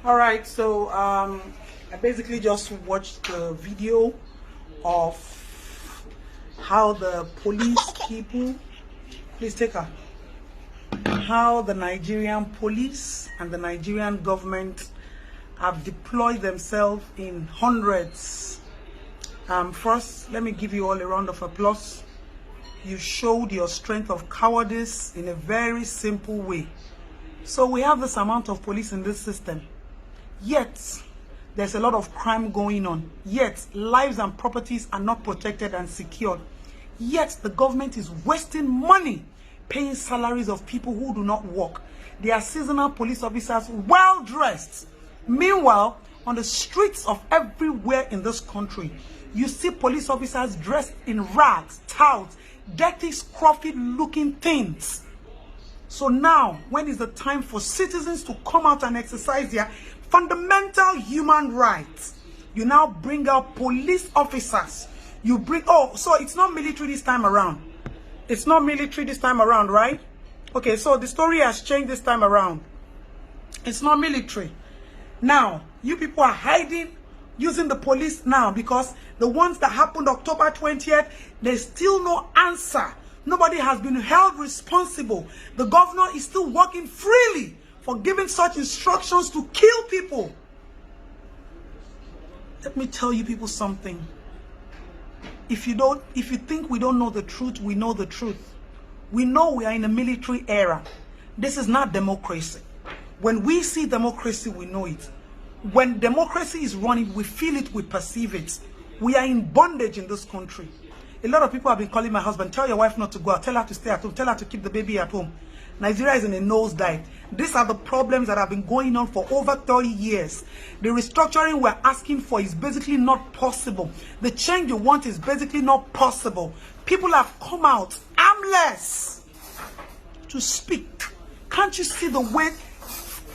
All right, so I basically just watched the video of how the police people, please take her, how the Nigerian police and the Nigerian government have deployed themselves in hundreds. First, let me give you all a round of applause. You showed your strength of cowardice in a very simple way. So we have this amount of police in this system. Yet, there's a lot of crime going on. Yet, lives and properties are not protected and secured. Yet, the government is wasting money paying salaries of people who do not work. They are seasonal police officers, well-dressed. Meanwhile, on the streets of everywhere in this country, you see police officers dressed in rags, touts, dirty, scruffy-looking things. So now, when is the time for citizens to come out and exercise their fundamental human rights? You now bring out police officers. You bring, oh, so it's not military this time around. It's not military this time around, right? Okay, so the story has changed this time around. It's not military. Now, you people are hiding, using the police now, because the ones that happened October 20th, there's still no answer. Nobody has been held responsible. The governor is still working freely for giving such instructions to kill people. Let me tell you people something. If you think we don't know the truth, we know the truth. We know we are in a military era. This is not democracy. When we see democracy, we know it. When democracy is running, we feel it, we perceive it. We are in bondage in this country. A lot of people have been calling my husband, tell your wife not to go out, tell her to stay at home, tell her to keep the baby at home. Nigeria is in a nosedive. These are the problems that have been going on for over 30 years. The restructuring we're asking for is basically not possible. The change you want is basically not possible. People have come out armless to speak. Can't you see the way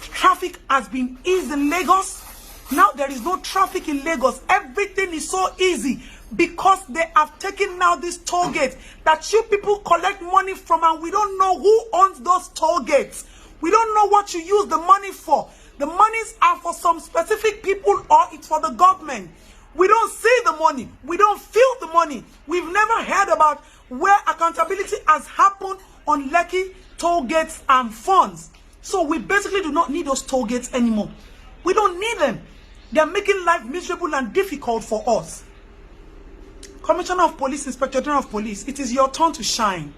traffic has been eased in Lagos? Now there is no traffic in Lagos. Everything is so easy because they have taken now this toll gate that you people collect money from, and we don't know who owns those toll gates. We don't know what you use the money for. The monies are for some specific people or it's for the government. We don't see the money. We don't feel the money. We've never heard about where accountability has happened on Lekki toll gates and funds. So we basically do not need those toll gates anymore. We don't need them. They're making life miserable and difficult for us. Commissioner of Police, Inspector General of Police, it is your turn to shine.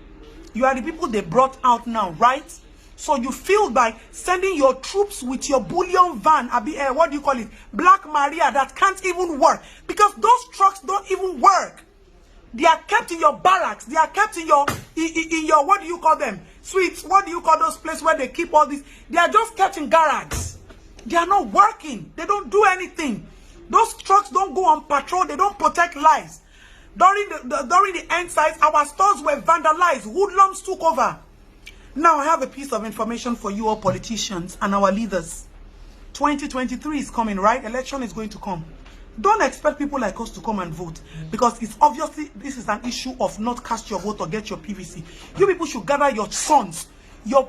You are the people they brought out now, right? So you feel by sending your troops with your bullion van, what do you call it? Black Maria, that can't even work. Because those trucks don't even work. They are kept in your barracks. They are kept in your, what do you call them? Suites. What do you call those places where they keep all this? They are just kept in garages. They are not working. They don't do anything. Those trucks don't go on patrol. They don't protect lives. During the end size, our stores were vandalized. Hoodlums took over. Now I have a piece of information for you all politicians and our leaders. 2023 is coming, right? Election is going to come. Don't expect people like us to come and vote, because it's obviously this is an issue of not cast your vote or get your PVC. You people should gather your sons, your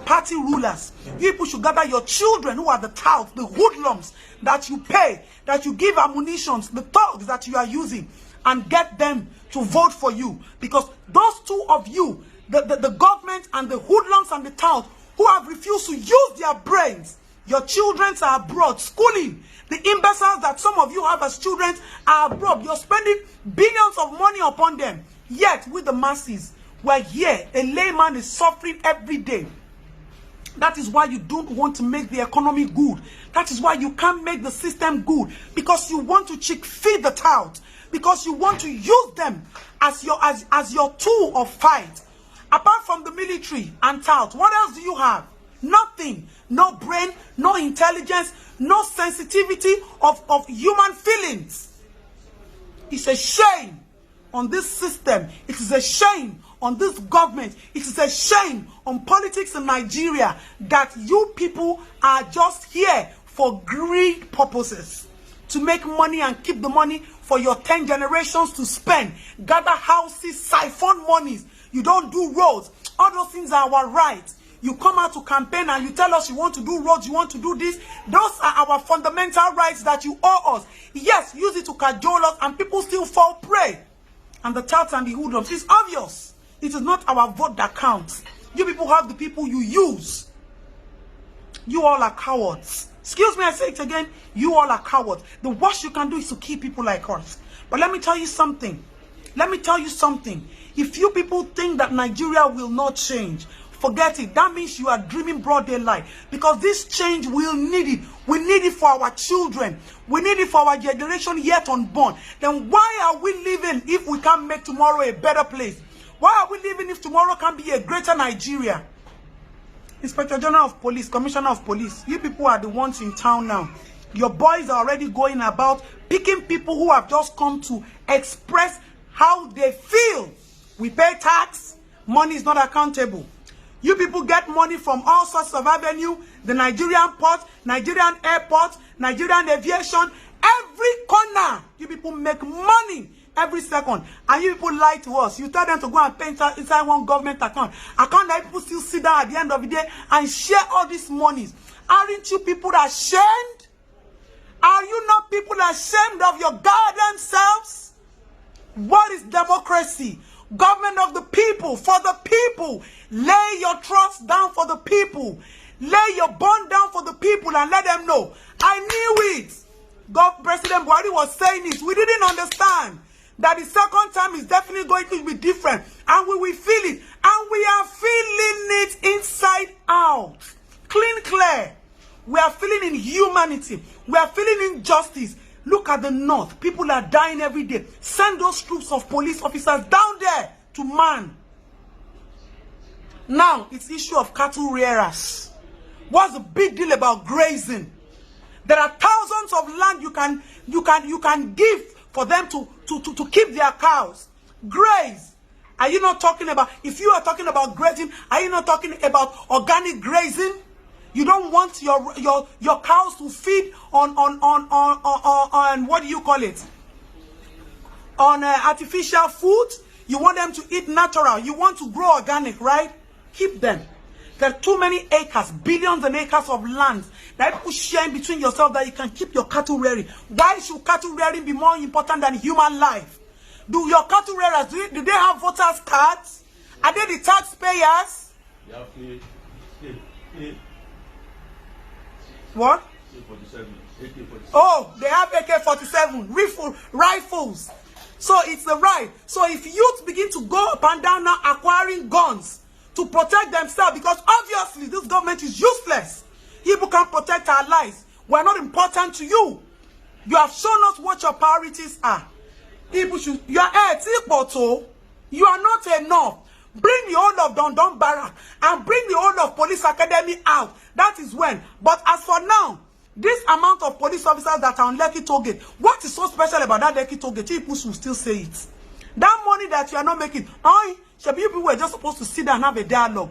party rulers. You people should gather your children who are the touts, the hoodlums that you pay, that you give ammunitions, the thugs that you are using, and get them to vote for you. Because those two of you, the government and the hoodlums and the touts who have refused to use their brains, your children are abroad schooling. The imbeciles that some of you have as children are abroad. You're spending billions of money upon them. Yet, with the masses, we're here. A layman is suffering every day. That is why you don't want to make the economy good. That is why you can't make the system good. Because you want to feed the tout. Because you want to use them as your tool of fight. Apart from the military and tout, what else do you have? Nothing. No brain, no intelligence, no sensitivity of human feelings. It's a shame on this system. It is a shame on this government. It is a shame on politics in Nigeria that you people are just here for greed purposes. To make money and keep the money for your 10 generations to spend. Gather houses, siphon monies. You don't do roads. All those things are our rights. You come out to campaign and you tell us you want to do roads, you want to do this. Those are our fundamental rights that you owe us. Yes, use it to cajole us and people still fall prey. And the touts and the hoodlums, it's obvious. It is not our vote that counts. You people have the people you use. You all are cowards. Excuse me, I say it again. You all are cowards. The worst you can do is to kill people like us. But let me tell you something. Let me tell you something. If you people think that Nigeria will not change, forget it. That means you are dreaming broad daylight. Because this change, we'll need it. We need it for our children. We need it for our generation yet unborn. Then why are we living if we can't make tomorrow a better place? Why are we living if tomorrow can be a greater Nigeria? Inspector General of Police, Commissioner of Police, you people are the ones in town now. Your boys are already going about picking people who have just come to express how they feel. We pay tax, money is not accountable. You people get money from all sorts of avenue, the Nigerian port, Nigerian airport, Nigerian aviation, every corner. You people make money every second. And you people lie to us. You tell them to go and pay inside one government account. Account that people still sit down at the end of the day and share all these monies. Aren't you people ashamed? Are you not people ashamed of your goddamn selves? What is democracy? Government of the people, for the people. Lay your trust down for the people. Lay your bond down for the people and let them know. I knew it. President Buhari was saying it. We didn't understand that the second time is definitely going to be different. And we will feel it. And we are feeling it inside out. Clean, clear. We are feeling inhumanity. We are feeling injustice. Look at the north. People are dying every day. Send those troops of police officers down there to man. Now, it's issue of cattle rearers. What's the big deal about grazing? There are thousands of land you can give for them to keep their cows. Graze. Are you not talking about, if you are talking about grazing, are you not talking about organic grazing? You don't want your cows to feed on what do you call it? On artificial food. You want them to eat natural. You want to grow organic, right? Keep them. There are too many acres, billions and acres of land that people share in between yourself that you can keep your cattle rearing. Why should cattle rearing be more important than human life? Do your cattle rearers, do they have voters' cards? Are they the taxpayers? What? Oh, they have AK-47 rifles. So it's the right. So if youth begin to go up and down now acquiring guns to protect themselves, because obviously this government is useless. People can't protect our lives. We're not important to you. You have shown us what your priorities are. People should, you are you are not enough. Bring the whole of Dondon Barrack and bring the whole of Police Academy out. That is when. But as for now, this amount of police officers that are on Lekki Tollgate, what is so special about that Lekki Tollgate? People should still say it. That money that you are not making, people were just supposed to sit down and have a dialogue.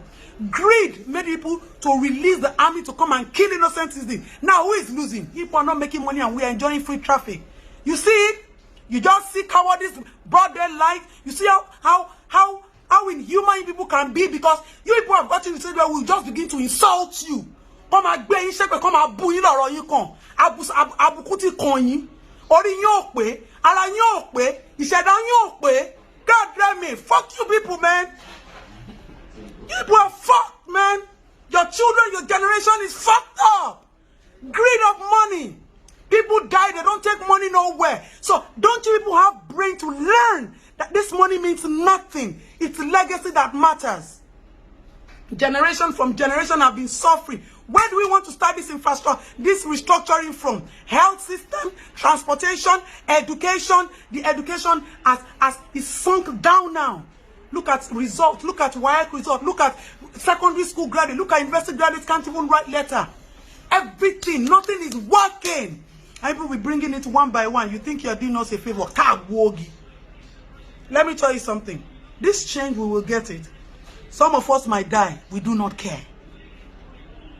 Greed made people to release the army to come and kill innocent citizens. Now who is losing? People are not making money and we are enjoying free traffic. You see it? You just see cowardice, broad daylight. You see how inhuman people can be, because you people have gotten to say that we'll just begin to insult you. Come and gbé yín ṣépè, come and bú yín lọ́rọ̀ yín kan. Àbùkù ti kàn yín. Orí yín ò pé, ara yín ò pé, ìṣẹ̀dá yín ò pé. God damn it, fuck you people, man. You people are fucked, man. Your children, your generation is fucked up. Greed of money. People die, they don't take money nowhere. So don't you people have brain to learn that this money means nothing? It's legacy that matters. Generation from generation have been suffering. Where do we want to start this infrastructure, this restructuring from? Health system, transportation, education. The education as is sunk down now. Look at results. Look at WAEC results. Look at secondary school graduates. Look at university graduates can't even write letter. Everything, nothing is working. And people will be bringing it one by one. You think you're doing us a favor? Let me tell you something. This change, we will get it. Some of us might die. We do not care.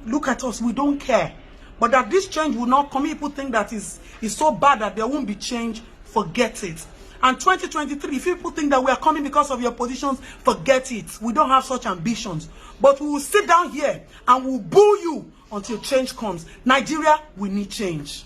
Look at us. We don't care. But that this change will not come. People think that is so bad that there won't be change. Forget it. And 2023, if people think that we are coming because of your positions, forget it. We don't have such ambitions. But we will sit down here and we'll boo you until change comes. Nigeria, we need change.